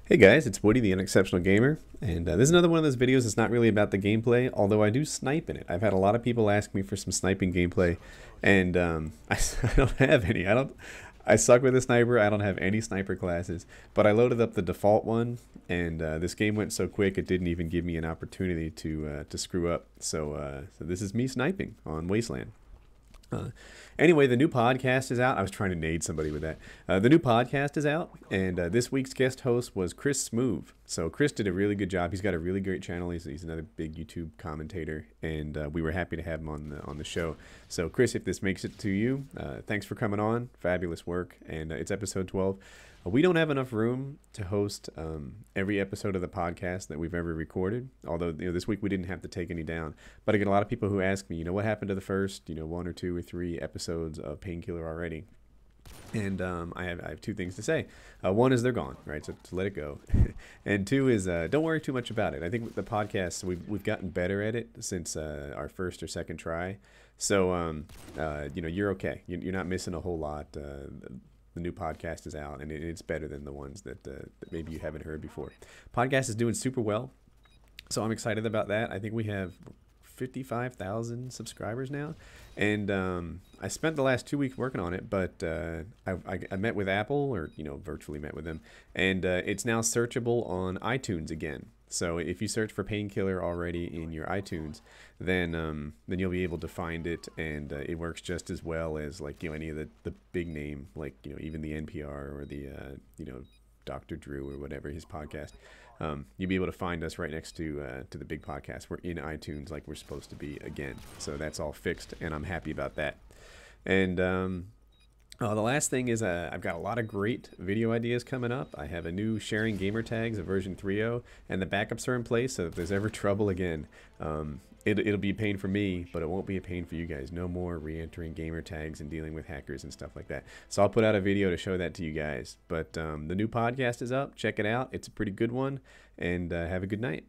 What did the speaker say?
Hey guys, it's Woody, the Unexceptional Gamer, and this is another one of those videos that's not really about the gameplay, although I do snipe in it. I've had a lot of people ask me for some sniping gameplay, and I don't have any. I suck with a sniper. I don't have any sniper classes, but I loaded up the default one, and this game went so quick it didn't even give me an opportunity to screw up. So this is me sniping on Wasteland. Uh, anyway, the new podcast is out. I was trying to nade somebody with that. The new podcast is out, and this week's guest host was Chris Smoove. So Chris did a really good job. He's got a really great channel. He's another big YouTube commentator, and we were happy to have him on the show. So Chris, if this makes it to you, thanks for coming on. Fabulous work, and it's episode 12. We don't have enough room to host every episode of the podcast that we've ever recorded. Although this week we didn't have to take any down, but I get a lot of people who ask me, what happened to the first, one or two or three episodes of Painkiller already? And I have two things to say. One is they're gone, right? So to let it go, and two is don't worry too much about it. I think with the podcast we've gotten better at it since our first or second try. So you're okay. You're not missing a whole lot. The new podcast is out, and it's better than the ones that maybe you haven't heard before. Podcast is doing super well, so I'm excited about that. I think we have 55,000 subscribers now, and I spent the last 2 weeks working on it, but I met with Apple, or virtually met with them, and it's now searchable on iTunes again. So if you search for Painkiller already in your iTunes, then you'll be able to find it, and it works just as well as any of the big name, even the NPR or the Dr. Drew or whatever, his podcast. You'll be able to find us right next to the big podcast. We're in iTunes like we're supposed to be again. So that's all fixed, and I'm happy about that. And the last thing is I've got a lot of great video ideas coming up. I have a new sharing gamer tags, a version 3.0, and the backups are in place, so if there's ever trouble again, it'll be a pain for me, but it won't be a pain for you guys. No more re-entering gamer tags and dealing with hackers and stuff like that. So I'll put out a video to show that to you guys. But the new podcast is up. Check it out. It's a pretty good one, and have a good night.